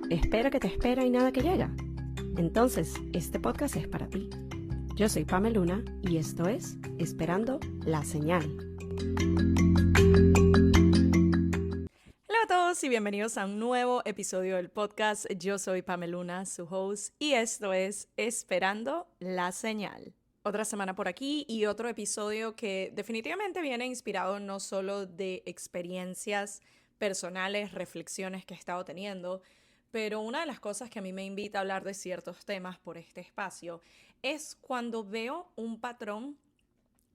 Espera que te espera y nada que llega. Entonces, este podcast es para ti. Yo soy Pame Luna y esto es Esperando la Señal. Hola a todos y bienvenidos a un nuevo episodio del podcast. Yo soy Pame Luna, su host, y esto es Esperando la Señal. Otra semana por aquí y otro episodio que definitivamente viene inspirado no solo de experiencias personales, reflexiones que he estado teniendo, pero una de las cosas que a mí me invita a hablar de ciertos temas por este espacio es cuando veo un patrón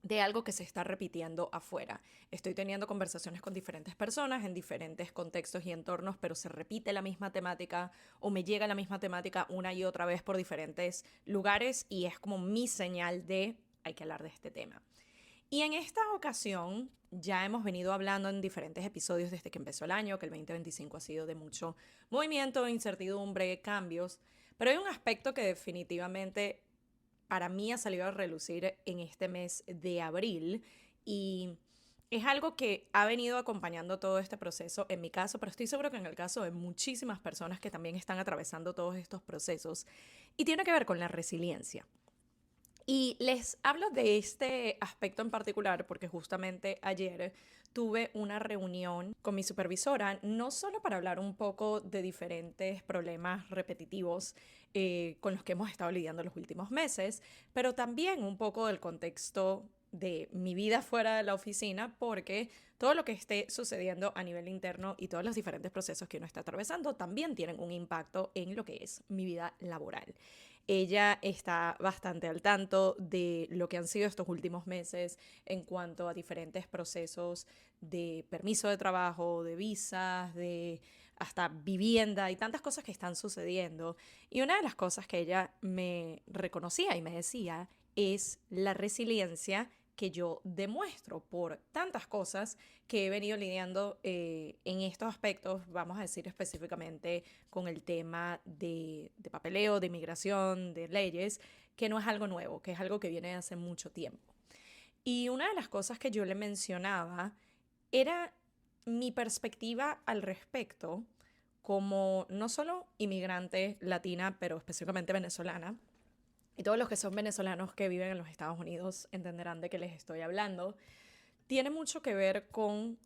de algo que se está repitiendo afuera. Estoy teniendo conversaciones con diferentes personas en diferentes contextos y entornos, pero se repite la misma temática o me llega la misma temática una y otra vez por diferentes lugares y es como mi señal de hay que hablar de este tema. Y en esta ocasión ya hemos venido hablando en diferentes episodios desde que empezó el año, que el 2025 ha sido de mucho movimiento, incertidumbre, cambios, pero hay un aspecto que definitivamente para mí ha salido a relucir en este mes de abril y es algo que ha venido acompañando todo este proceso en mi caso, pero estoy seguro que en el caso de muchísimas personas que también están atravesando todos estos procesos y tiene que ver con la resiliencia. Y les hablo de este aspecto en particular porque justamente ayer tuve una reunión con mi supervisora, no solo para hablar un poco de diferentes problemas repetitivos con los que hemos estado lidiando los últimos meses, pero también un poco del contexto de mi vida fuera de la oficina, porque todo lo que esté sucediendo a nivel interno y todos los diferentes procesos que uno está atravesando también tienen un impacto en lo que es mi vida laboral. Ella está bastante al tanto de lo que han sido estos últimos meses en cuanto a diferentes procesos de permiso de trabajo, de visas, de hasta vivienda y tantas cosas que están sucediendo. Y una de las cosas que ella me reconocía y me decía es la resiliencia que yo demuestro por tantas cosas que he venido lidiando en estos aspectos, vamos a decir específicamente con el tema de papeleo, de inmigración, de leyes, que no es algo nuevo, que es algo que viene hace mucho tiempo. Y una de las cosas que yo le mencionaba era mi perspectiva al respecto como no solo inmigrante latina, pero específicamente venezolana, y todos los que son venezolanos que viven en los Estados Unidos entenderán de qué les estoy hablando, tiene mucho que ver con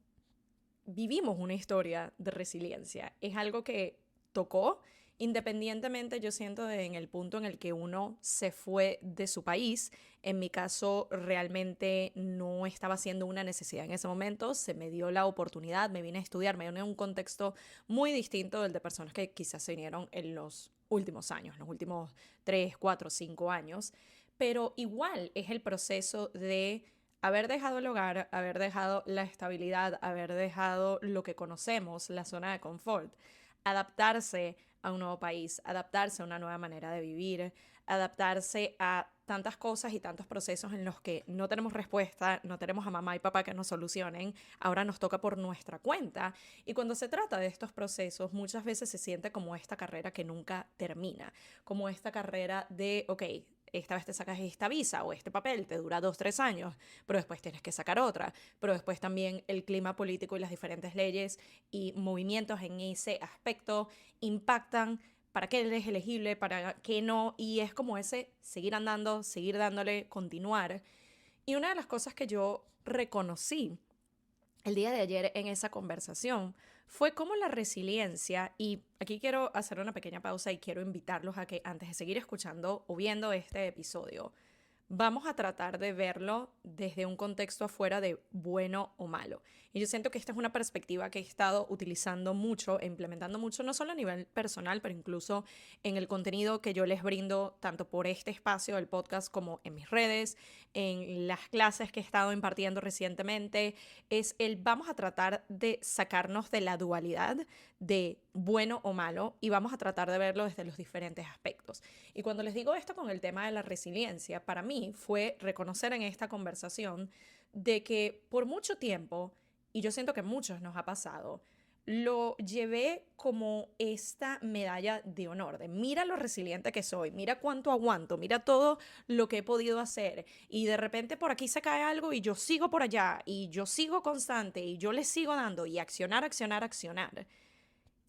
vivimos una historia de resiliencia. Es algo que tocó independientemente, yo siento, en el punto en el que uno se fue de su país. En mi caso, realmente no estaba siendo una necesidad en ese momento. Se me dio la oportunidad, me vine a estudiar, me vine a un contexto muy distinto del de personas que quizás se vinieron en los últimos años, los últimos 3, 4, 5 años. Pero igual es el proceso de haber dejado el hogar, haber dejado la estabilidad, haber dejado lo que conocemos, la zona de confort, adaptarse a un nuevo país, adaptarse a una nueva manera de vivir, adaptarse a tantas cosas y tantos procesos en los que no tenemos respuesta, no tenemos a mamá y papá que nos solucionen, ahora nos toca por nuestra cuenta. Y cuando se trata de estos procesos, muchas veces se siente como esta carrera que nunca termina, como esta carrera de, ok, esta vez te sacas esta visa o este papel, te dura 2, 3 años, pero después tienes que sacar otra, pero después también el clima político y las diferentes leyes y movimientos en ese aspecto impactan para qué eres elegible, para qué no, y es como ese seguir andando, seguir dándole, continuar. Y una de las cosas que yo reconocí el día de ayer en esa conversación fue cómo la resiliencia, y aquí quiero hacer una pequeña pausa y quiero invitarlos a que antes de seguir escuchando o viendo este episodio, vamos a tratar de verlo desde un contexto afuera de bueno o malo. Y yo siento que esta es una perspectiva que he estado utilizando mucho e implementando mucho, no solo a nivel personal, pero incluso en el contenido que yo les brindo, tanto por este espacio del podcast como en mis redes, en las clases que he estado impartiendo recientemente, es el vamos a tratar de sacarnos de la dualidad de bueno o malo y vamos a tratar de verlo desde los diferentes aspectos. Y cuando les digo esto con el tema de la resiliencia, para mí fue reconocer en esta conversación de que por mucho tiempo, y yo siento que a muchos nos ha pasado, lo llevé como esta medalla de honor, de mira lo resiliente que soy, mira cuánto aguanto, mira todo lo que he podido hacer y de repente por aquí se cae algo y yo sigo por allá y yo sigo constante y yo le sigo dando y accionar, accionar, accionar.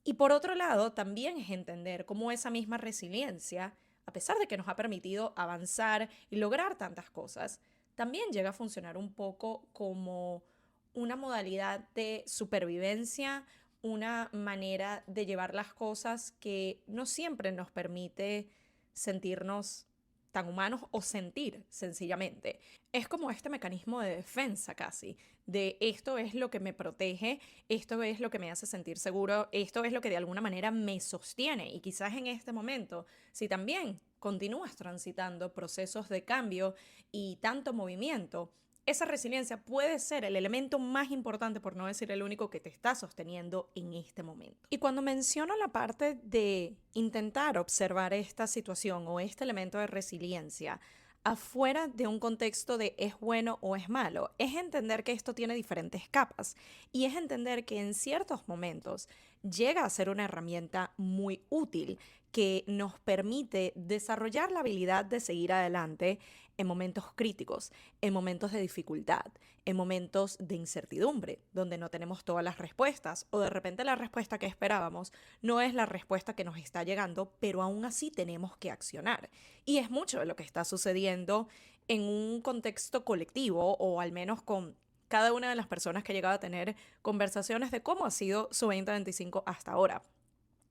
Y por otro lado, también es entender cómo esa misma resiliencia, a pesar de que nos ha permitido avanzar y lograr tantas cosas, también llega a funcionar un poco como una modalidad de supervivencia, una manera de llevar las cosas que no siempre nos permite sentirnos tan humanos o sentir sencillamente. Es como este mecanismo de defensa casi, de esto es lo que me protege, esto es lo que me hace sentir seguro, esto es lo que de alguna manera me sostiene. Y quizás en este momento, si también continúas transitando procesos de cambio y tanto movimiento, esa resiliencia puede ser el elemento más importante, por no decir el único, que te está sosteniendo en este momento. Y cuando menciono la parte de intentar observar esta situación o este elemento de resiliencia afuera de un contexto de es bueno o es malo, es entender que esto tiene diferentes capas y es entender que en ciertos momentos llega a ser una herramienta muy útil que nos permite desarrollar la habilidad de seguir adelante en momentos críticos, en momentos de dificultad, en momentos de incertidumbre, donde no tenemos todas las respuestas o de repente la respuesta que esperábamos no es la respuesta que nos está llegando, pero aún así tenemos que accionar. Y es mucho de lo que está sucediendo en un contexto colectivo o al menos con cada una de las personas que ha llegado a tener conversaciones de cómo ha sido su 2025 hasta ahora.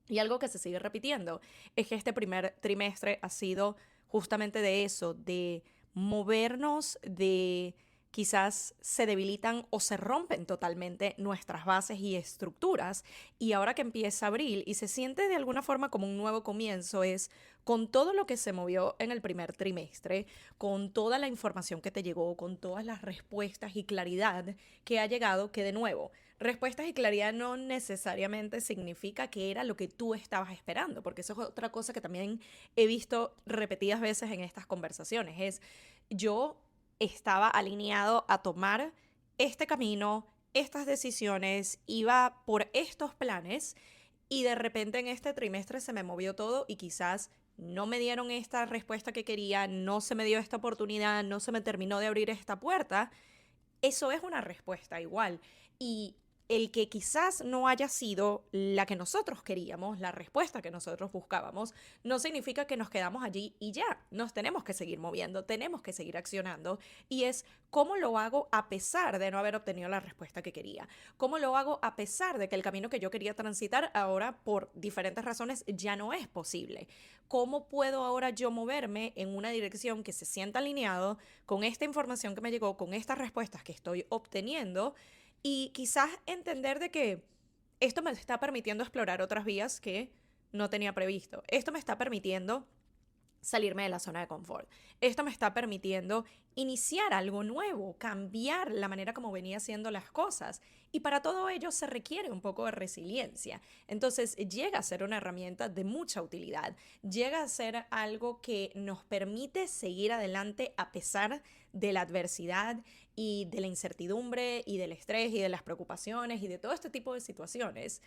Y algo que se sigue repitiendo es que este primer trimestre ha sido justamente de eso, de movernos, de quizás se debilitan o se rompen totalmente nuestras bases y estructuras. Y ahora que empieza abril y se siente de alguna forma como un nuevo comienzo, es con todo lo que se movió en el primer trimestre, con toda la información que te llegó, con todas las respuestas y claridad que ha llegado, que de nuevo, respuestas y claridad no necesariamente significa que era lo que tú estabas esperando, porque eso es otra cosa que también he visto repetidas veces en estas conversaciones. Es, yo estaba alineado a tomar este camino, estas decisiones, iba por estos planes y de repente en este trimestre se me movió todo y quizás no me dieron esta respuesta que quería, no se me dio esta oportunidad, no se me terminó de abrir esta puerta. Eso es una respuesta igual. Y el que quizás no haya sido la que nosotros queríamos, la respuesta que nosotros buscábamos, no significa que nos quedamos allí y ya. Nos tenemos que seguir moviendo, tenemos que seguir accionando. Y es cómo lo hago a pesar de no haber obtenido la respuesta que quería. Cómo lo hago a pesar de que el camino que yo quería transitar ahora por diferentes razones ya no es posible. ¿Cómo puedo ahora yo moverme en una dirección que se sienta alineado con esta información que me llegó, con estas respuestas que estoy obteniendo? Y quizás entender de que esto me está permitiendo explorar otras vías que no tenía previsto. Esto me está permitiendo salirme de la zona de confort. Esto me está permitiendo iniciar algo nuevo, cambiar la manera como venía haciendo las cosas. Y para todo ello se requiere un poco de resiliencia. Entonces llega a ser una herramienta de mucha utilidad. Llega a ser algo que nos permite seguir adelante a pesar de la adversidad y de la incertidumbre y del estrés y de las preocupaciones y de todo este tipo de situaciones.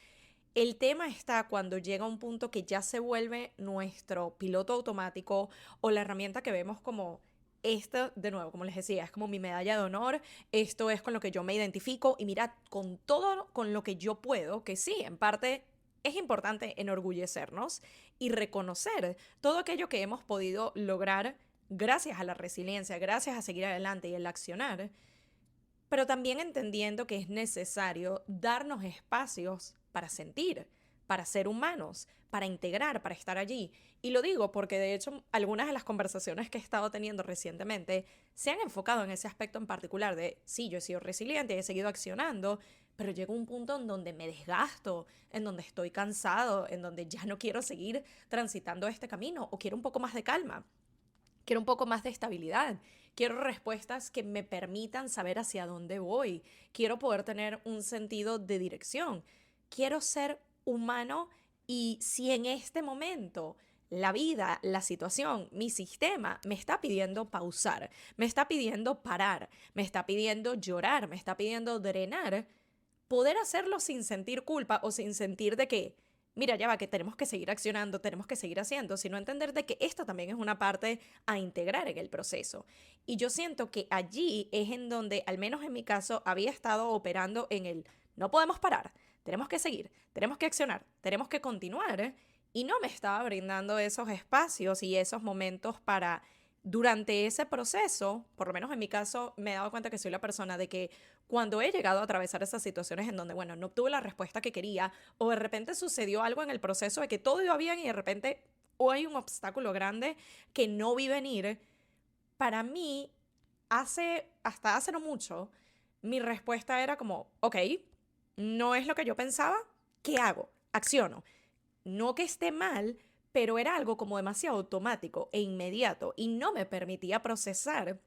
El tema está cuando llega un punto que ya se vuelve nuestro piloto automático o la herramienta que vemos como esta, de nuevo, como les decía, es como mi medalla de honor, esto es con lo que yo me identifico y mira, con todo con lo que yo puedo, que sí, en parte es importante enorgullecernos y reconocer todo aquello que hemos podido lograr gracias a la resiliencia, gracias a seguir adelante y el accionar, pero también entendiendo que es necesario darnos espacios para sentir, para ser humanos, para integrar, para estar allí. Y lo digo porque de hecho algunas de las conversaciones que he estado teniendo recientemente se han enfocado en ese aspecto en particular de, sí, yo he sido resiliente, he seguido accionando, pero llega un punto en donde me desgasto, en donde estoy cansado, en donde ya no quiero seguir transitando este camino o quiero un poco más de calma. Quiero un poco más de estabilidad. Quiero respuestas que me permitan saber hacia dónde voy. Quiero poder tener un sentido de dirección. Quiero ser humano y si en este momento la vida, la situación, mi sistema me está pidiendo pausar, me está pidiendo parar, me está pidiendo llorar, me está pidiendo drenar, poder hacerlo sin sentir culpa o sin sentir de que mira, ya va, que tenemos que seguir accionando, tenemos que seguir haciendo, sino entender de que esto también es una parte a integrar en el proceso. Y yo siento que allí es en donde, al menos en mi caso, había estado operando en el no podemos parar, tenemos que seguir, tenemos que accionar, tenemos que continuar, y no me estaba brindando esos espacios y esos momentos para, durante ese proceso, por lo menos en mi caso, me he dado cuenta que soy la persona de que cuando he llegado a atravesar esas situaciones en donde, bueno, no obtuve la respuesta que quería, o de repente sucedió algo en el proceso de que todo iba bien y de repente o hay un obstáculo grande que no vi venir, para mí, hasta hace no mucho, mi respuesta era como, ok, no es lo que yo pensaba, ¿qué hago? Acciono. No que esté mal, pero era algo como demasiado automático e inmediato y no me permitía procesar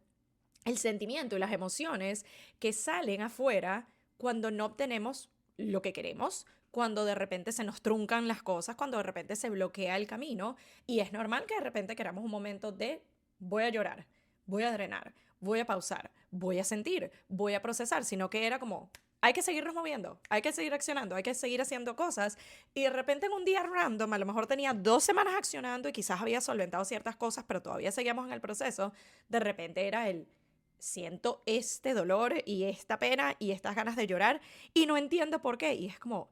el sentimiento y las emociones que salen afuera cuando no obtenemos lo que queremos, cuando de repente se nos truncan las cosas, cuando de repente se bloquea el camino, y es normal que de repente queramos un momento de voy a llorar, voy a drenar, voy a pausar, voy a sentir, voy a procesar, sino que era como hay que seguirnos moviendo, hay que seguir accionando, hay que seguir haciendo cosas, y de repente en un día random, a lo mejor tenía 2 semanas accionando y quizás había solventado ciertas cosas, pero todavía seguíamos en el proceso, de repente era el siento este dolor y esta pena y estas ganas de llorar y no entiendo por qué. Y es como,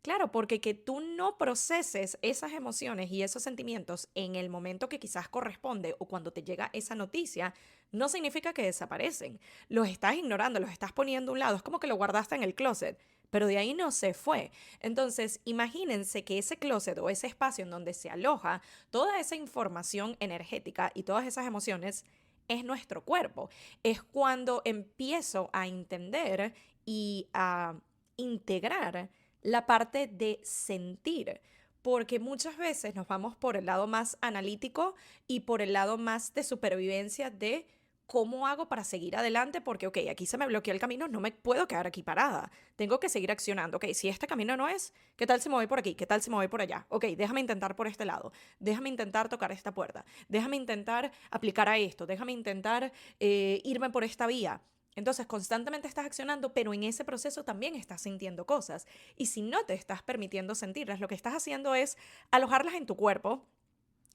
claro, porque que tú no proceses esas emociones y esos sentimientos en el momento que quizás corresponde o cuando te llega esa noticia, no significa que desaparecen. Los estás ignorando, los estás poniendo a un lado. Es como que lo guardaste en el closet, pero de ahí no se fue. Entonces, imagínense que ese closet o ese espacio en donde se aloja toda esa información energética y todas esas emociones es nuestro cuerpo. Es cuando empiezo a entender y a integrar la parte de sentir, porque muchas veces nos vamos por el lado más analítico y por el lado más de supervivencia de cómo hago para seguir adelante, porque, ok, aquí se me bloqueó el camino, no me puedo quedar aquí parada, tengo que seguir accionando, ok, si este camino no es, ¿qué tal si me voy por aquí? ¿Qué tal si me voy por allá? Ok, déjame intentar por este lado, déjame intentar tocar esta puerta, déjame intentar aplicar a esto, déjame intentar irme por esta vía. Entonces, constantemente estás accionando, pero en ese proceso también estás sintiendo cosas. Y si no te estás permitiendo sentirlas, lo que estás haciendo es alojarlas en tu cuerpo,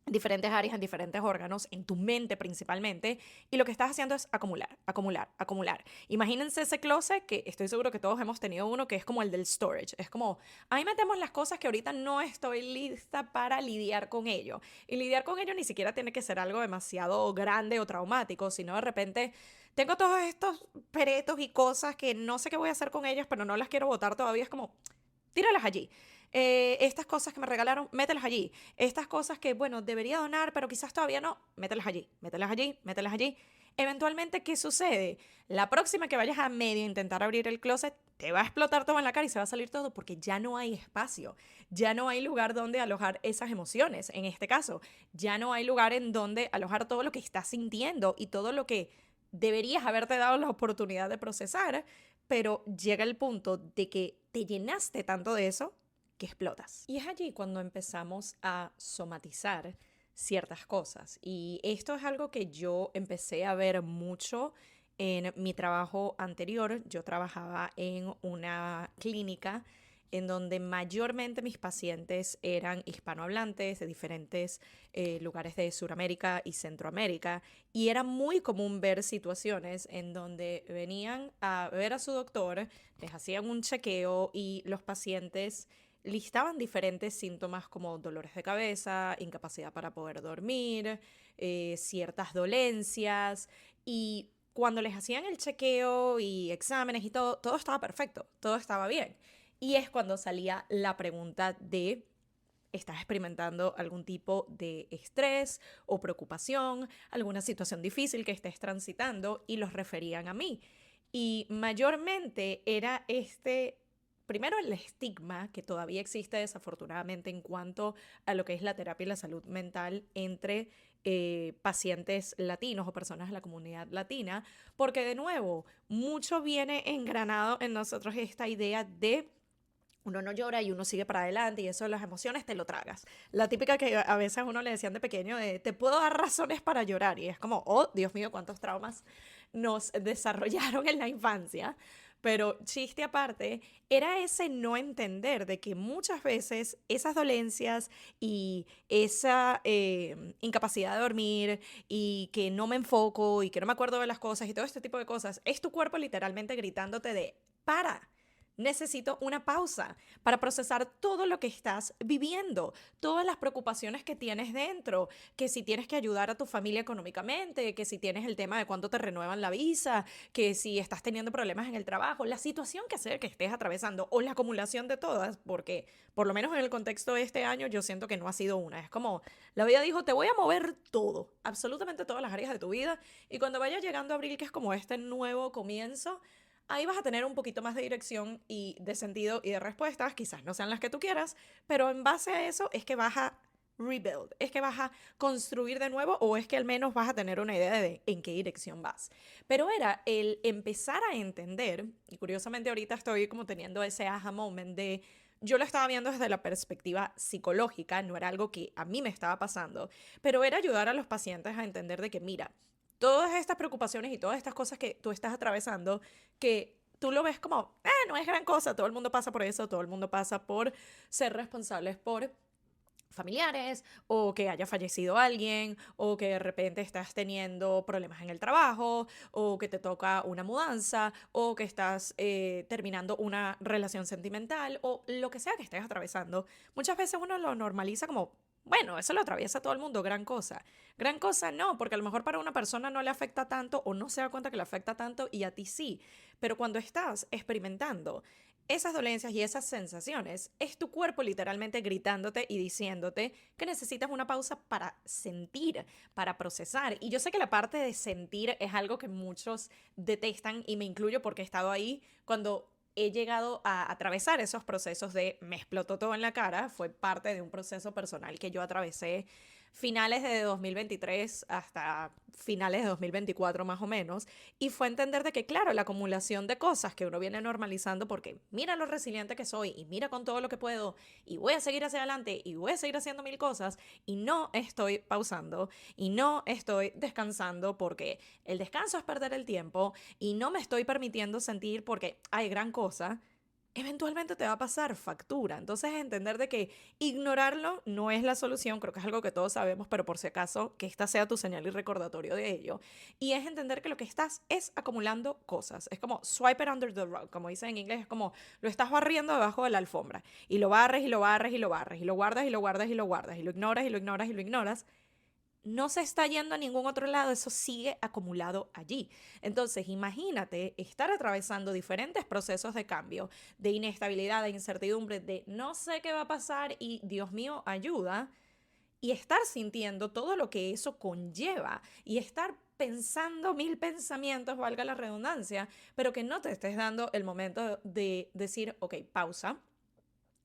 en diferentes áreas, en diferentes órganos, en tu mente principalmente, y lo que estás haciendo es acumular, acumular, acumular. Imagínense ese closet, que estoy seguro que todos hemos tenido uno, que es como el del storage. Es como, ahí metemos las cosas que ahorita no estoy lista para lidiar con ello. Y lidiar con ello ni siquiera tiene que ser algo demasiado grande o traumático, sino de repente tengo todos estos peretos y cosas que no sé qué voy a hacer con ellas, pero no las quiero botar todavía. Es como, tíralas allí. Estas cosas que me regalaron, mételas allí. Estas cosas que, bueno, debería donar, pero quizás todavía no, mételas allí, mételas allí, mételas allí. Eventualmente, ¿qué sucede? La próxima que vayas a medio intentar abrir el closet, te va a explotar todo en la cara y se va a salir todo porque ya no hay espacio, ya no hay lugar donde alojar esas emociones, en este caso, ya no hay lugar en donde alojar todo lo que estás sintiendo y todo lo que deberías haberte dado la oportunidad de procesar, pero llega el punto de que te llenaste tanto de eso que explotas. Y es allí cuando empezamos a somatizar ciertas cosas. Y esto es algo que yo empecé a ver mucho en mi trabajo anterior. Yo trabajaba en una clínica en donde mayormente mis pacientes eran hispanohablantes de diferentes lugares de Sudamérica y Centroamérica, y era muy común ver situaciones en donde venían a ver a su doctor, les hacían un chequeo y los pacientes listaban diferentes síntomas como dolores de cabeza, incapacidad para poder dormir, ciertas dolencias, y cuando les hacían el chequeo y exámenes y todo, todo estaba perfecto, todo estaba bien. Y es cuando salía la pregunta de, ¿estás experimentando algún tipo de estrés o preocupación, alguna situación difícil que estés transitando? Y los referían a mí. Y mayormente era primero el estigma que todavía existe desafortunadamente en cuanto a lo que es la terapia y la salud mental entre pacientes latinos o personas de la comunidad latina, porque de nuevo, mucho viene engranado en nosotros esta idea de uno no llora y uno sigue para adelante y eso de las emociones te lo tragas. La típica que a veces a uno le decían de pequeño de, te puedo dar razones para llorar, y es como, oh, Dios mío, cuántos traumas nos desarrollaron en la infancia. Pero chiste aparte, era ese no entender de que muchas veces esas dolencias y esa incapacidad de dormir y que no me enfoco y que no me acuerdo de las cosas y todo este tipo de cosas, es tu cuerpo literalmente gritándote de, para. necesito una pausa para procesar todo lo que estás viviendo, todas las preocupaciones que tienes dentro, que si tienes que ayudar a tu familia económicamente, que si tienes el tema de cuándo te renuevan la visa, que si estás teniendo problemas en el trabajo, la situación que sea que estés atravesando o la acumulación de todas, porque por lo menos en el contexto de este año yo siento que no ha sido una. Es como la vida dijo, te voy a mover todo, absolutamente todas las áreas de tu vida y cuando vaya llegando abril, que es como este nuevo comienzo, ahí vas a tener un poquito más de dirección y de sentido y de respuestas, quizás no sean las que tú quieras, pero en base a eso es que vas a rebuild, es que vas a construir de nuevo o es que al menos vas a tener una idea de en qué dirección vas. Pero era el empezar a entender, y curiosamente ahorita estoy como teniendo ese aha moment de, yo lo estaba viendo desde la perspectiva psicológica, no era algo que a mí me estaba pasando, pero era ayudar a los pacientes a entender de que, mira, todas estas preocupaciones y todas estas cosas que tú estás atravesando, que tú lo ves como, no es gran cosa, todo el mundo pasa por eso, todo el mundo pasa por ser responsables por familiares o que haya fallecido alguien o que de repente estás teniendo problemas en el trabajo o que te toca una mudanza o que estás terminando una relación sentimental o lo que sea que estés atravesando. Muchas veces uno lo normaliza como, bueno, eso lo atraviesa todo el mundo, gran cosa. Gran cosa no, porque a lo mejor para una persona no le afecta tanto o no se da cuenta que le afecta tanto y a ti sí. Pero cuando estás experimentando esas dolencias y esas sensaciones, es tu cuerpo literalmente gritándote y diciéndote que necesitas una pausa para sentir, para procesar. Y yo sé que la parte de sentir es algo que muchos detestan y me incluyo porque he estado ahí cuando he llegado a atravesar esos procesos de me explotó todo en la cara. Fue parte de un proceso personal que yo atravesé finales de 2023 hasta finales de 2024 más o menos, y fue entender de que, claro, la acumulación de cosas que uno viene normalizando porque mira lo resiliente que soy y mira con todo lo que puedo y voy a seguir hacia adelante y voy a seguir haciendo mil cosas y no estoy pausando y no estoy descansando porque el descanso es perder el tiempo y no me estoy permitiendo sentir porque hay gran cosa, eventualmente te va a pasar factura. Entonces, entender de que ignorarlo no es la solución, creo que es algo que todos sabemos, pero por si acaso, que esta sea tu señal y recordatorio de ello. Y es entender que lo que estás es acumulando cosas. Es como swipe it under the rug, como dicen en inglés, es como lo estás barriendo debajo de la alfombra. Y lo barres y lo barres y lo barres y lo guardas y lo guardas y lo guardas y lo ignoras y lo ignoras y lo ignoras, no se está yendo a ningún otro lado, eso sigue acumulado allí. Entonces, imagínate estar atravesando diferentes procesos de cambio, de inestabilidad, de incertidumbre, de no sé qué va a pasar y Dios mío, ayuda, y estar sintiendo todo lo que eso conlleva y estar pensando mil pensamientos, valga la redundancia, pero que no te estés dando el momento de decir, ok, pausa,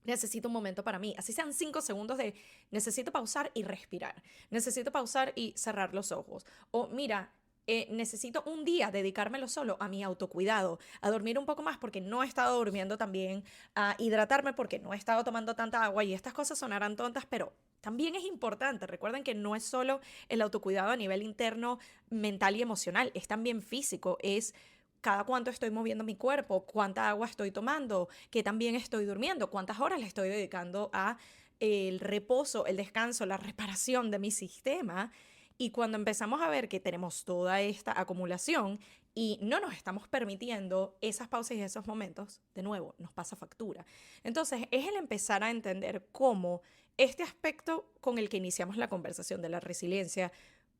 necesito un momento para mí, así sean 5 segundos de necesito pausar y respirar, necesito pausar y cerrar los ojos. O mira, necesito un día dedicármelo solo a mi autocuidado, a dormir un poco más porque no he estado durmiendo tan bien, a hidratarme porque no he estado tomando tanta agua y estas cosas sonarán tontas, pero también es importante. Recuerden que no es solo el autocuidado a nivel interno, mental y emocional, es también físico, es cada cuánto estoy moviendo mi cuerpo, cuánta agua estoy tomando, qué también estoy durmiendo, cuántas horas le estoy dedicando a el reposo, el descanso, la reparación de mi sistema. Y cuando empezamos a ver que tenemos toda esta acumulación y no nos estamos permitiendo esas pausas y esos momentos, de nuevo, nos pasa factura. Entonces, es el empezar a entender cómo este aspecto con el que iniciamos la conversación de la resiliencia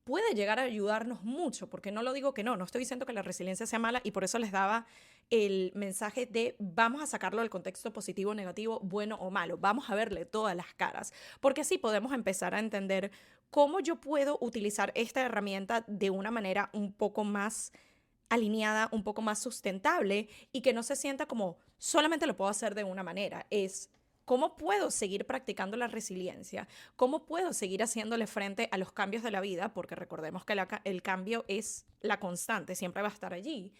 puede llegar a ayudarnos mucho, porque no lo digo que no, no estoy diciendo que la resiliencia sea mala y por eso les daba el mensaje de vamos a sacarlo del contexto positivo, negativo, bueno o malo, vamos a verle todas las caras, porque así podemos empezar a entender cómo yo puedo utilizar esta herramienta de una manera un poco más alineada, un poco más sustentable y que no se sienta como solamente lo puedo hacer de una manera, es ¿cómo puedo seguir practicando la resiliencia? ¿Cómo puedo seguir haciéndole frente a los cambios de la vida? Porque recordemos que el cambio es la constante, siempre va a estar allí.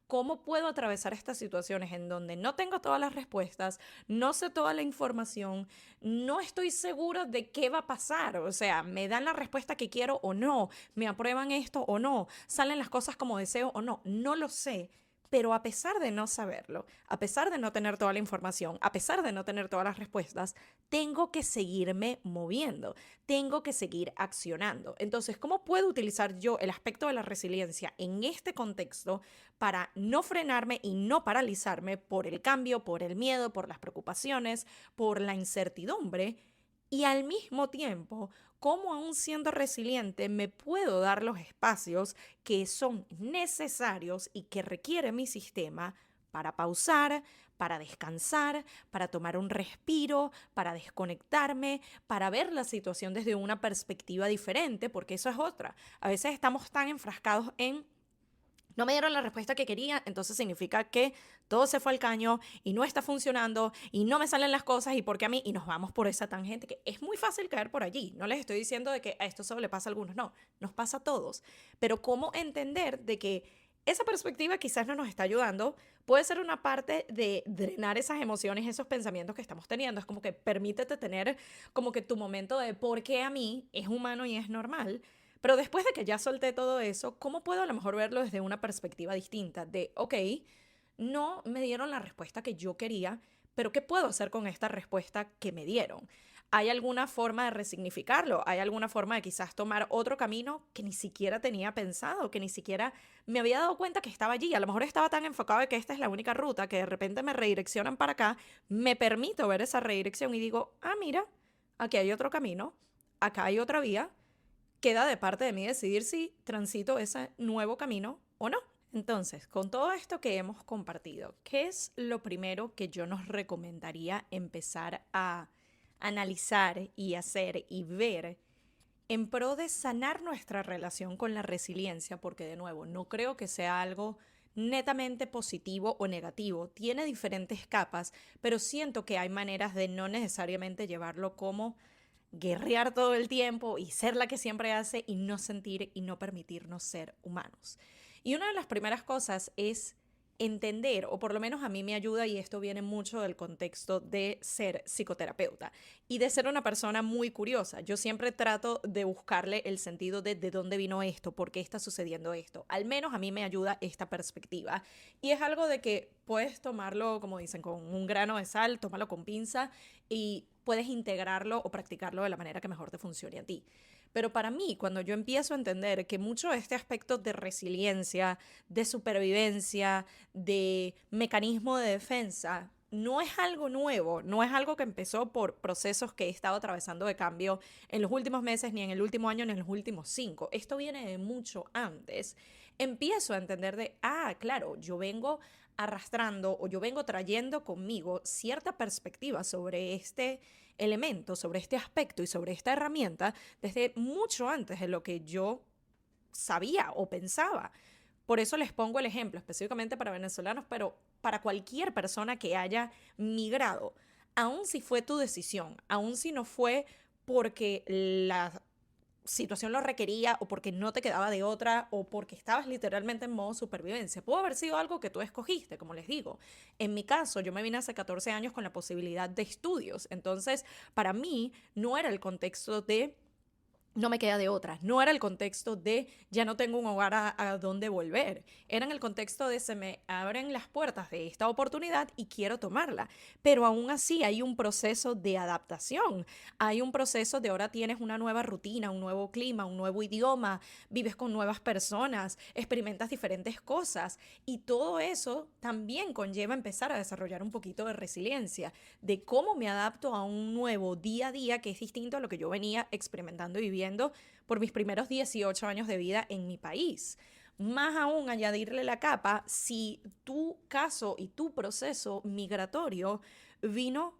¿Cómo puedo atravesar estas situaciones en donde no tengo todas las respuestas, no sé toda la información, no estoy seguro de qué va a pasar? O sea, ¿me dan la respuesta que quiero o no? ¿Me aprueban esto o no? ¿Salen las cosas como deseo o no? No lo sé. Pero a pesar de no saberlo, a pesar de no tener toda la información, a pesar de no tener todas las respuestas, tengo que seguirme moviendo, tengo que seguir accionando. Entonces, ¿cómo puedo utilizar yo el aspecto de la resiliencia en este contexto para no frenarme y no paralizarme por el cambio, por el miedo, por las preocupaciones, por la incertidumbre? Y al mismo tiempo, cómo aún siendo resiliente me puedo dar los espacios que son necesarios y que requiere mi sistema para pausar, para descansar, para tomar un respiro, para desconectarme, para ver la situación desde una perspectiva diferente, porque eso es otra. A veces estamos tan enfrascados en no me dieron la respuesta que quería, entonces significa que todo se fue al caño y no está funcionando y no me salen las cosas y porque a mí, y nos vamos por esa tangente que es muy fácil caer por allí. No les estoy diciendo de que a esto solo le pasa a algunos, no, nos pasa a todos. Pero cómo entender de que esa perspectiva quizás no nos está ayudando, puede ser una parte de drenar esas emociones, esos pensamientos que estamos teniendo. Es como que permítete tener como que tu momento de por qué a mí es humano y es normal, pero después de que ya solté todo eso, ¿cómo puedo a lo mejor verlo desde una perspectiva distinta? De, ok, no me dieron la respuesta que yo quería, pero ¿qué puedo hacer con esta respuesta que me dieron? ¿Hay alguna forma de resignificarlo? ¿Hay alguna forma de quizás tomar otro camino que ni siquiera tenía pensado, que ni siquiera me había dado cuenta que estaba allí? A lo mejor estaba tan enfocado de que esta es la única ruta que de repente me redireccionan para acá, me permito ver esa redirección y digo, ah, mira, aquí hay otro camino, acá hay otra vía. Queda de parte de mí decidir si transito ese nuevo camino o no. Entonces, con todo esto que hemos compartido, ¿qué es lo primero que yo nos recomendaría empezar a analizar y hacer y ver en pro de sanar nuestra relación con la resiliencia? Porque de nuevo, no creo que sea algo netamente positivo o negativo. Tiene diferentes capas, pero siento que hay maneras de no necesariamente llevarlo como guerrear todo el tiempo y ser la que siempre hace y no sentir y no permitirnos ser humanos. Y una de las primeras cosas es entender, o por lo menos a mí me ayuda, y esto viene mucho del contexto de ser psicoterapeuta y de ser una persona muy curiosa. Yo siempre trato de buscarle el sentido de dónde vino esto, por qué está sucediendo esto. Al menos a mí me ayuda esta perspectiva. Y es algo de que puedes tomarlo, como dicen, con un grano de sal, tómalo con pinza y puedes integrarlo o practicarlo de la manera que mejor te funcione a ti. Pero para mí, cuando yo empiezo a entender que mucho de este aspecto de resiliencia, de supervivencia, de mecanismo de defensa, no es algo nuevo, no es algo que empezó por procesos que he estado atravesando de cambio en los últimos meses, ni en el último año, ni en los últimos 5. Esto viene de mucho antes. Empiezo a entender de, claro, yo vengo arrastrando o yo vengo trayendo conmigo cierta perspectiva sobre este elemento, sobre este aspecto y sobre esta herramienta desde mucho antes de lo que yo sabía o pensaba. Por eso les pongo el ejemplo específicamente para venezolanos, pero para cualquier persona que haya migrado, aun si fue tu decisión, aun si no fue porque la situación lo requería o porque no te quedaba de otra o porque estabas literalmente en modo supervivencia. Pudo haber sido algo que tú escogiste, como les digo. En mi caso, yo me vine hace 14 años con la posibilidad de estudios. Entonces, para mí no era el contexto de no me queda de otra. No era el contexto de ya no tengo un hogar a donde volver. Era en el contexto de se me abren las puertas de esta oportunidad y quiero tomarla. Pero aún así hay un proceso de adaptación. Hay un proceso de ahora tienes una nueva rutina, un nuevo clima, un nuevo idioma, vives con nuevas personas, experimentas diferentes cosas. Y todo eso también conlleva empezar a desarrollar un poquito de resiliencia, de cómo me adapto a un nuevo día a día que es distinto a lo que yo venía experimentando y viviendo por mis primeros 18 años de vida en mi país. Más aún, añadirle la capa, si tu caso y tu proceso migratorio vino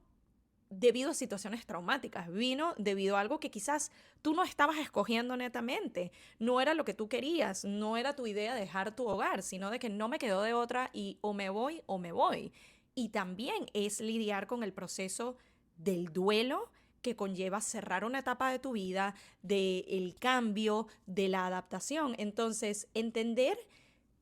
debido a situaciones traumáticas, vino debido a algo que quizás tú no estabas escogiendo netamente, no era lo que tú querías, no era tu idea dejar tu hogar, sino de que no me quedó de otra y o me voy o me voy. Y también es lidiar con el proceso del duelo que conlleva cerrar una etapa de tu vida, del cambio, de la adaptación. Entonces, entender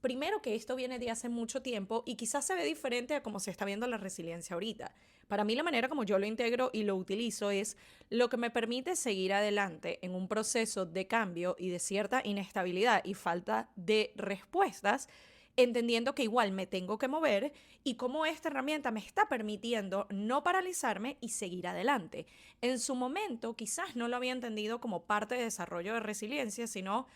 primero que esto viene de hace mucho tiempo y quizás se ve diferente a cómo se está viendo la resiliencia ahorita. Para mí la manera como yo lo integro y lo utilizo es lo que me permite seguir adelante en un proceso de cambio y de cierta inestabilidad y falta de respuestas. entendiendo que igual me tengo que mover y cómo esta herramienta me está permitiendo no paralizarme y seguir adelante. En su momento quizás no lo había entendido como parte de desarrollo de resiliencia, sino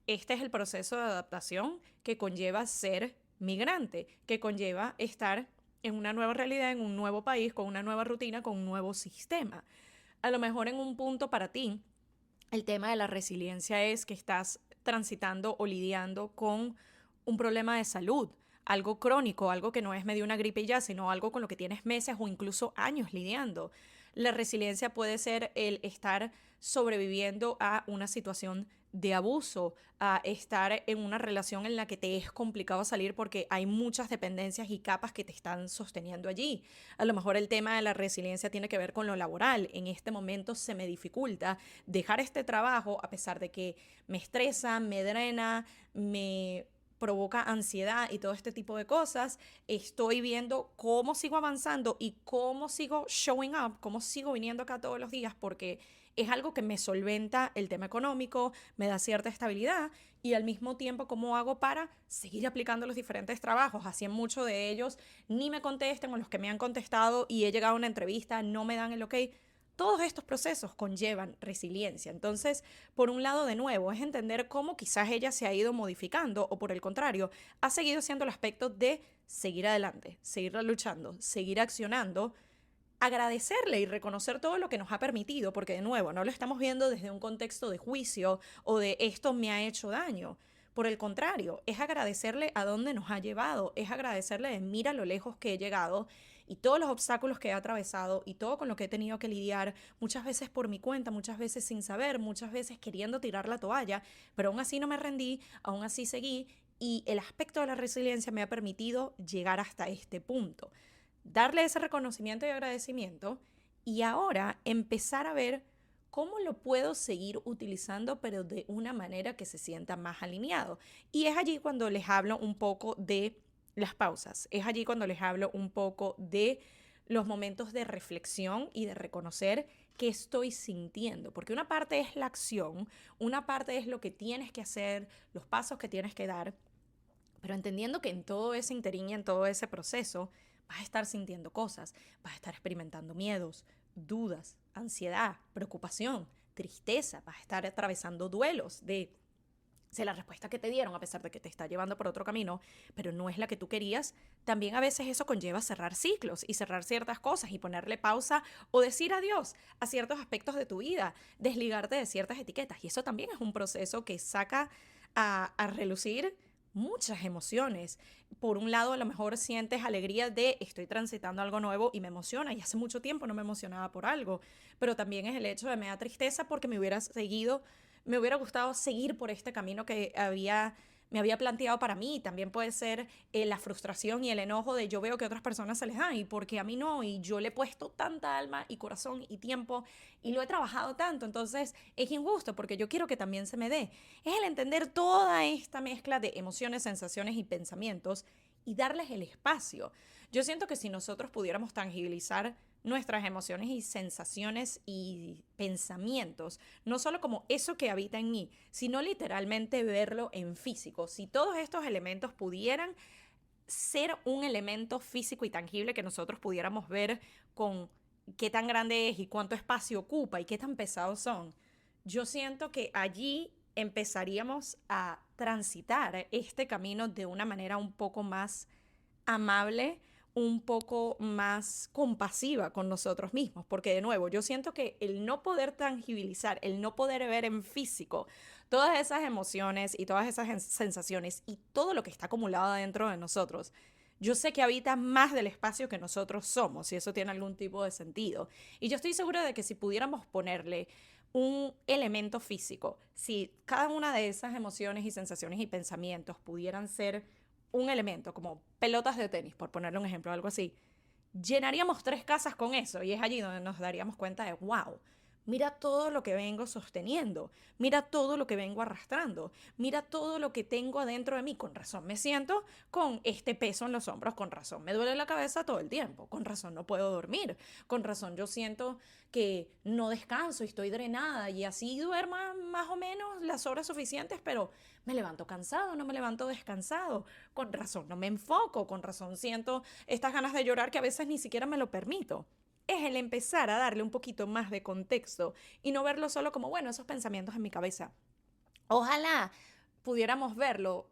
este es el proceso de adaptación que conlleva ser migrante, que conlleva estar en una nueva realidad, en un nuevo país, con una nueva rutina, con un nuevo sistema. A lo mejor en un punto para ti, el tema de la resiliencia es que estás transitando o lidiando con un problema de salud, algo crónico, algo que no es medio una gripe y ya, sino algo con lo que tienes meses o incluso años lidiando. La resiliencia puede ser el estar sobreviviendo a una situación de abuso, a estar en una relación en la que te es complicado salir porque hay muchas dependencias y capas que te están sosteniendo allí. A lo mejor el tema de la resiliencia tiene que ver con lo laboral. En este momento se me dificulta dejar este trabajo a pesar de que me estresa, me drena, me provoca ansiedad y todo este tipo de cosas. Estoy viendo cómo sigo avanzando y cómo sigo showing up, cómo sigo viniendo acá todos los días, porque es algo que me solventa el tema económico, me da cierta estabilidad y al mismo tiempo cómo hago para seguir aplicando los diferentes trabajos. Así en muchos de ellos ni me contesten o los que me han contestado y he llegado a una entrevista no me dan el ok. Todos estos procesos conllevan resiliencia. Entonces, por un lado, de nuevo, es entender cómo quizás ella se ha ido modificando o por el contrario, ha seguido siendo el aspecto de seguir adelante, seguir luchando, seguir accionando, agradecerle y reconocer todo lo que nos ha permitido, porque de nuevo, no lo estamos viendo desde un contexto de juicio o de esto me ha hecho daño. Por el contrario, es agradecerle a dónde nos ha llevado, es agradecerle de mira lo lejos que he llegado y todos los obstáculos que he atravesado y todo con lo que he tenido que lidiar, muchas veces por mi cuenta, muchas veces sin saber, muchas veces queriendo tirar la toalla, pero aún así no me rendí, aún así seguí y el aspecto de la resiliencia me ha permitido llegar hasta este punto. Darle ese reconocimiento y agradecimiento y ahora empezar a ver cómo lo puedo seguir utilizando, pero de una manera que se sienta más alineado. Y es allí cuando les hablo un poco de las pausas, es allí cuando les hablo un poco de los momentos de reflexión y de reconocer qué estoy sintiendo, porque una parte es la acción, una parte es lo que tienes que hacer, los pasos que tienes que dar, pero entendiendo que en todo ese interín y en todo ese proceso vas a estar sintiendo cosas, vas a estar experimentando miedos, dudas, ansiedad, preocupación, tristeza, vas a estar atravesando duelos de si la respuesta que te dieron, a pesar de que te está llevando por otro camino, pero no es la que tú querías, también a veces eso conlleva cerrar ciclos y cerrar ciertas cosas y ponerle pausa o decir adiós a ciertos aspectos de tu vida, desligarte de ciertas etiquetas. Y eso también es un proceso que saca a relucir muchas emociones. Por un lado, a lo mejor sientes alegría de estoy transitando algo nuevo y me emociona, y hace mucho tiempo no me emocionaba por algo, pero también es el hecho de me da tristeza porque me hubiera gustado seguir por este camino que me había planteado para mí. También puede ser la frustración y el enojo de yo veo que a otras personas se les da y porque a mí no, y yo le he puesto tanta alma y corazón y tiempo y lo he trabajado tanto, entonces es injusto porque yo quiero que también se me dé. Es el entender toda esta mezcla de emociones, sensaciones y pensamientos y darles el espacio. Yo siento que si nosotros pudiéramos tangibilizar nuestras emociones y sensaciones y pensamientos, no solo como eso que habita en mí, sino literalmente verlo en físico. Si todos estos elementos pudieran ser un elemento físico y tangible que nosotros pudiéramos ver con qué tan grande es y cuánto espacio ocupa y qué tan pesados son, yo siento que allí empezaríamos a transitar este camino de una manera un poco más amable, un poco más compasiva con nosotros mismos, porque de nuevo, yo siento que el no poder tangibilizar, el no poder ver en físico todas esas emociones y todas esas sensaciones y todo lo que está acumulado dentro de nosotros, yo sé que habita más del espacio que nosotros somos, si eso tiene algún tipo de sentido. Y yo estoy segura de que si pudiéramos ponerle un elemento físico, si cada una de esas emociones y sensaciones y pensamientos pudieran ser un elemento, como pelotas de tenis, por ponerle un ejemplo, algo así, llenaríamos 3 casas con eso y es allí donde nos daríamos cuenta de, wow, mira todo lo que vengo sosteniendo, mira todo lo que vengo arrastrando, mira todo lo que tengo adentro de mí. Con razón me siento con este peso en los hombros, con razón me duele la cabeza todo el tiempo, con razón no puedo dormir, con razón yo siento que no descanso y estoy drenada y así duerma más o menos las horas suficientes, pero me levanto cansado, no me levanto descansado, con razón no me enfoco, con razón siento estas ganas de llorar que a veces ni siquiera me lo permito. Es el empezar a darle un poquito más de contexto y no verlo solo como, bueno, esos pensamientos en mi cabeza. Ojalá pudiéramos verlo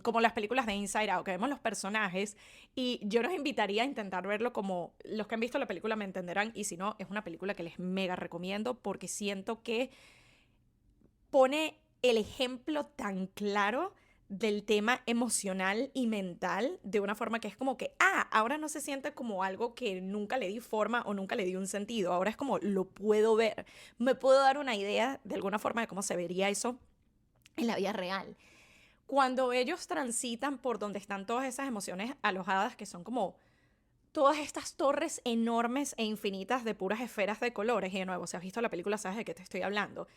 como las películas de Inside Out, que vemos los personajes, y yo los invitaría a intentar verlo como los que han visto la película me entenderán, y si no, es una película que les mega recomiendo porque siento que pone el ejemplo tan claro del tema emocional y mental de una forma que es como que, ahora no se siente como algo que nunca le di forma o nunca le di un sentido, ahora es como lo puedo ver, me puedo dar una idea de alguna forma de cómo se vería eso en la vida real. Cuando ellos transitan por donde están todas esas emociones alojadas, que son como todas estas torres enormes e infinitas de puras esferas de colores, y de nuevo, si has visto la película sabes de qué te estoy hablando.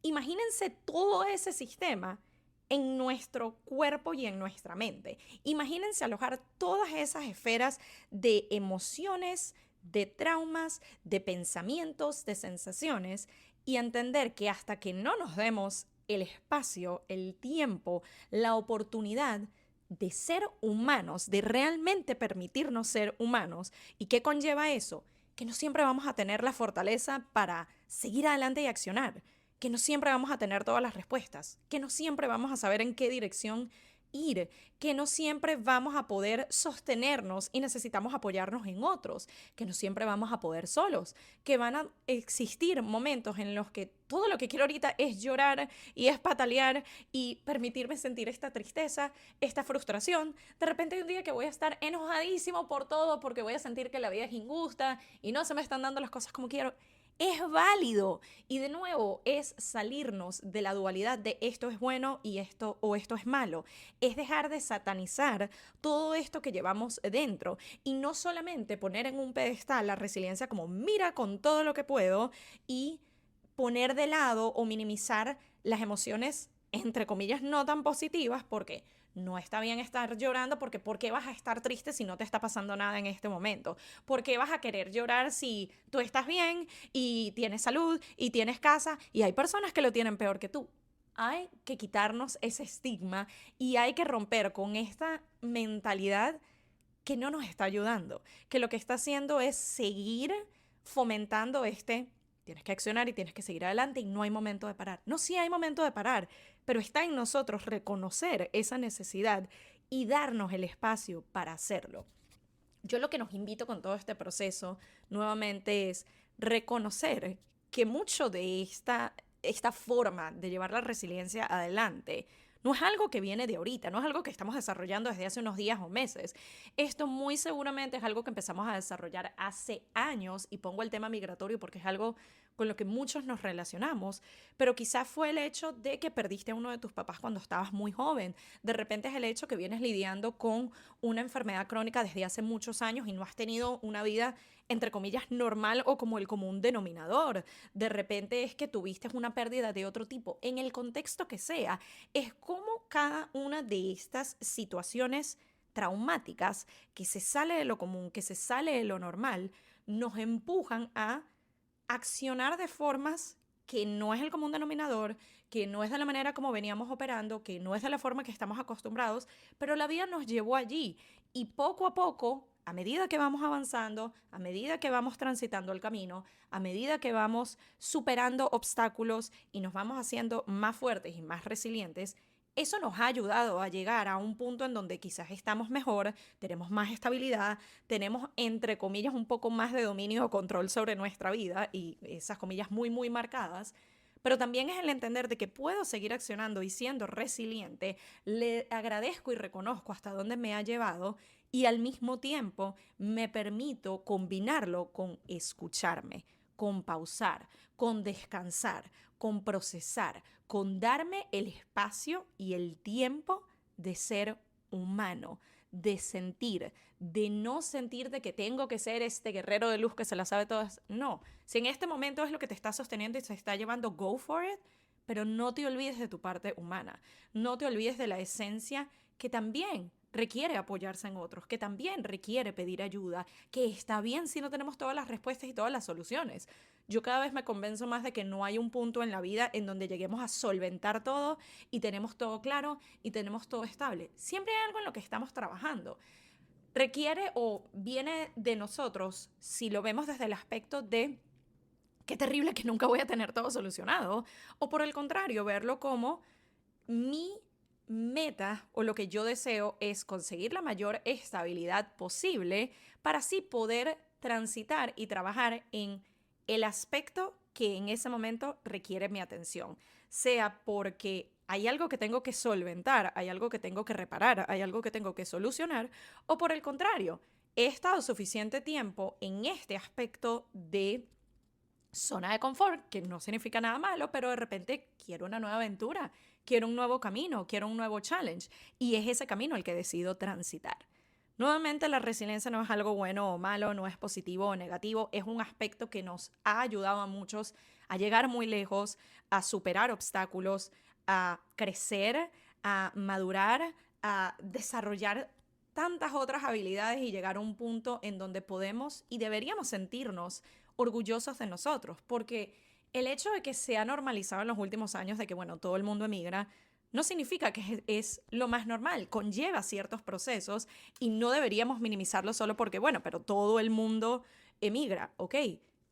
Imagínense todo ese sistema en nuestro cuerpo y en nuestra mente. Imagínense alojar todas esas esferas de emociones, de traumas, de pensamientos, de sensaciones y entender que hasta que no nos demos el espacio, el tiempo, la oportunidad de ser humanos, de realmente permitirnos ser humanos. ¿Y qué conlleva eso? Que no siempre vamos a tener la fortaleza para seguir adelante y accionar, que no siempre vamos a tener todas las respuestas, que no siempre vamos a saber en qué dirección ir, que no siempre vamos a poder sostenernos y necesitamos apoyarnos en otros, que no siempre vamos a poder solos, que van a existir momentos en los que todo lo que quiero ahorita es llorar y es patalear y permitirme sentir esta tristeza, esta frustración. De repente hay un día que voy a estar enojadísimo por todo porque voy a sentir que la vida es injusta y no se me están dando las cosas como quiero. Es válido. Y de nuevo, es salirnos de la dualidad de esto es bueno y esto o esto es malo. Es dejar de satanizar todo esto que llevamos dentro y no solamente poner en un pedestal la resiliencia como mira con todo lo que puedo y poner de lado o minimizar las emociones entre comillas no tan positivas porque no está bien estar llorando porque ¿por qué vas a estar triste si no te está pasando nada en este momento? ¿Por qué vas a querer llorar si tú estás bien y tienes salud y tienes casa y hay personas que lo tienen peor que tú? Hay que quitarnos ese estigma y hay que romper con esta mentalidad que no nos está ayudando, que lo que está haciendo es seguir fomentando tienes que accionar y tienes que seguir adelante y no hay momento de parar. No, sí hay momento de parar, pero está en nosotros reconocer esa necesidad y darnos el espacio para hacerlo. Yo lo que nos invito con todo este proceso nuevamente es reconocer que mucho de esta forma de llevar la resiliencia adelante no es algo que viene de ahorita, no es algo que estamos desarrollando desde hace unos días o meses. Esto muy seguramente es algo que empezamos a desarrollar hace años y pongo el tema migratorio porque es algo con lo que muchos nos relacionamos, pero quizás fue el hecho de que perdiste a uno de tus papás cuando estabas muy joven. De repente es el hecho que vienes lidiando con una enfermedad crónica desde hace muchos años y no has tenido una vida entre comillas normal o como el común denominador. De repente es que tuviste una pérdida de otro tipo, en el contexto que sea. Es como cada una de estas situaciones traumáticas que se sale de lo común, que se sale de lo normal, nos empujan a accionar de formas que no es el común denominador, que no es de la manera como veníamos operando, que no es de la forma que estamos acostumbrados, pero la vida nos llevó allí y poco a poco, a medida que vamos avanzando, a medida que vamos transitando el camino, a medida que vamos superando obstáculos y nos vamos haciendo más fuertes y más resilientes, eso nos ha ayudado a llegar a un punto en donde quizás estamos mejor, tenemos más estabilidad, tenemos, entre comillas, un poco más de dominio o control sobre nuestra vida y esas comillas muy, muy marcadas. Pero también es el entender de que puedo seguir accionando y siendo resiliente, le agradezco y reconozco hasta dónde me ha llevado y al mismo tiempo me permito combinarlo con escucharme, con pausar, con descansar, con procesar, con darme el espacio y el tiempo de ser humano, de sentir, de no sentir de que tengo que ser este guerrero de luz que se la sabe todas. No, si en este momento es lo que te está sosteniendo y se está llevando, go for it, pero no te olvides de tu parte humana, no te olvides de la esencia que también requiere apoyarse en otros, que también requiere pedir ayuda, que está bien si no tenemos todas las respuestas y todas las soluciones. Yo cada vez me convenzo más de que no hay un punto en la vida en donde lleguemos a solventar todo y tenemos todo claro y tenemos todo estable. Siempre hay algo en lo que estamos trabajando. Requiere o viene de nosotros, si lo vemos desde el aspecto de qué terrible que nunca voy a tener todo solucionado, o por el contrario, verlo como mi meta o lo que yo deseo es conseguir la mayor estabilidad posible para así poder transitar y trabajar en el aspecto que en ese momento requiere mi atención, sea porque hay algo que tengo que solventar, hay algo que tengo que reparar, hay algo que tengo que solucionar, o por el contrario, he estado suficiente tiempo en este aspecto de zona de confort, que no significa nada malo, pero de repente quiero una nueva aventura, quiero un nuevo camino, quiero un nuevo challenge, y es ese camino el que decido transitar. Nuevamente, la resiliencia no es algo bueno o malo, no es positivo o negativo, es un aspecto que nos ha ayudado a muchos a llegar muy lejos, a superar obstáculos, a crecer, a madurar, a desarrollar tantas otras habilidades y llegar a un punto en donde podemos y deberíamos sentirnos orgullosos de nosotros, porque el hecho de que se ha normalizado en los últimos años de que, bueno, todo el mundo emigra, no significa que es lo más normal, conlleva ciertos procesos y no deberíamos minimizarlo solo porque, bueno, pero todo el mundo emigra, ok,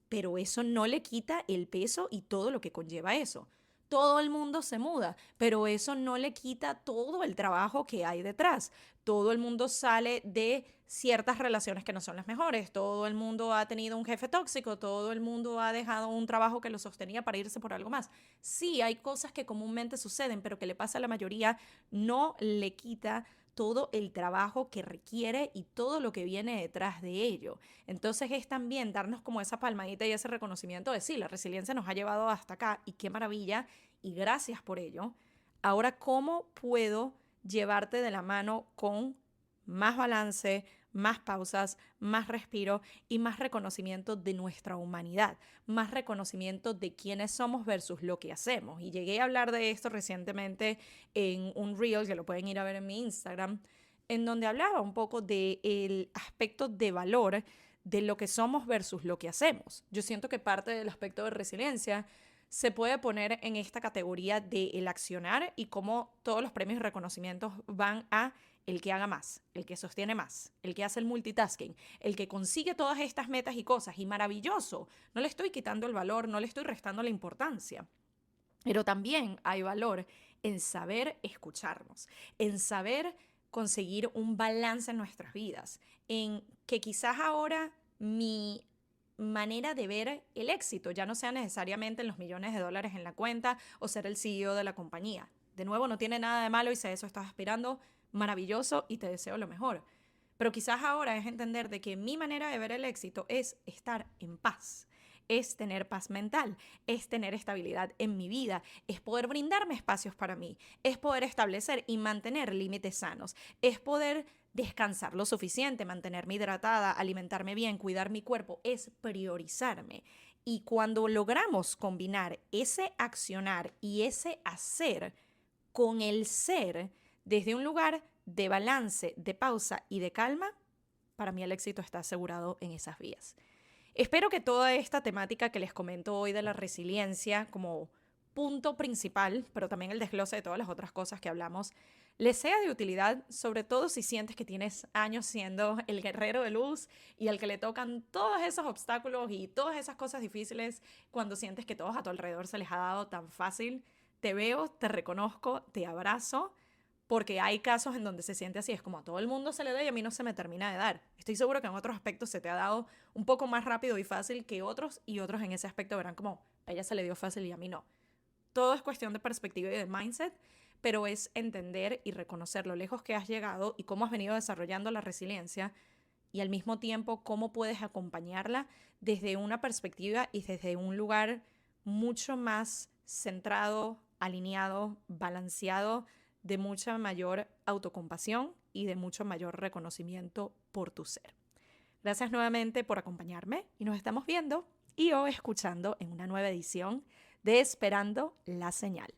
pero eso no le quita el peso y todo lo que conlleva eso. Todo el mundo se muda, pero eso no le quita todo el trabajo que hay detrás. Todo el mundo sale de ciertas relaciones que no son las mejores. Todo el mundo ha tenido un jefe tóxico. Todo el mundo ha dejado un trabajo que lo sostenía para irse por algo más. Sí, hay cosas que comúnmente suceden, pero que le pasa a la mayoría no le quita todo el trabajo que requiere y todo lo que viene detrás de ello. Entonces es también darnos como esa palmadita y ese reconocimiento de sí, la resiliencia nos ha llevado hasta acá y qué maravilla y gracias por ello. Ahora, ¿cómo puedo llevarte de la mano con más balance, más pausas, más respiro y más reconocimiento de nuestra humanidad, más reconocimiento de quiénes somos versus lo que hacemos? Y llegué a hablar de esto recientemente en un reel, que lo pueden ir a ver en mi Instagram, en donde hablaba un poco del aspecto de valor de lo que somos versus lo que hacemos. Yo siento que parte del aspecto de resiliencia se puede poner en esta categoría de el accionar y cómo todos los premios y reconocimientos van a el que haga más, el que sostiene más, el que hace el multitasking, el que consigue todas estas metas y cosas. Y maravilloso, no le estoy quitando el valor, no le estoy restando la importancia. Pero también hay valor en saber escucharnos, en saber conseguir un balance en nuestras vidas, en que quizás ahora mi manera de ver el éxito ya no sea necesariamente en los millones de dólares en la cuenta o ser el CEO de la compañía. De nuevo, no tiene nada de malo y si a eso estás aspirando, maravilloso y te deseo lo mejor. Pero quizás ahora es entender de que mi manera de ver el éxito es estar en paz, es tener paz mental, es tener estabilidad en mi vida, es poder brindarme espacios para mí, es poder establecer y mantener límites sanos, es poder descansar lo suficiente, mantenerme hidratada, alimentarme bien, cuidar mi cuerpo, es priorizarme. Y cuando logramos combinar ese accionar y ese hacer con el ser desde un lugar de balance, de pausa y de calma, para mí el éxito está asegurado en esas vías. Espero que toda esta temática que les comento hoy de la resiliencia como punto principal, pero también el desglose de todas las otras cosas que hablamos, les sea de utilidad, sobre todo si sientes que tienes años siendo el guerrero de luz y al que le tocan todos esos obstáculos y todas esas cosas difíciles cuando sientes que todos a tu alrededor se les ha dado tan fácil. Te veo, te reconozco, te abrazo, porque hay casos en donde se siente así, es como a todo el mundo se le da y a mí no se me termina de dar. Estoy seguro que en otros aspectos se te ha dado un poco más rápido y fácil que otros, y otros en ese aspecto verán como a ella se le dio fácil y a mí no. Todo es cuestión de perspectiva y de mindset, pero es entender y reconocer lo lejos que has llegado y cómo has venido desarrollando la resiliencia y al mismo tiempo cómo puedes acompañarla desde una perspectiva y desde un lugar mucho más centrado, alineado, balanceado de mucha mayor autocompasión y de mucho mayor reconocimiento por tu ser. Gracias nuevamente por acompañarme y nos estamos viendo y o escuchando en una nueva edición de Esperando la Señal.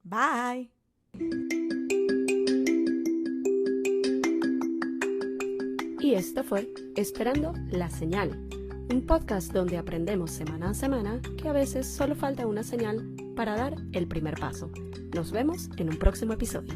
Bye. Y esto fue Esperando la Señal, un podcast donde aprendemos semana a semana que a veces solo falta una señal para dar el primer paso. Nos vemos en un próximo episodio.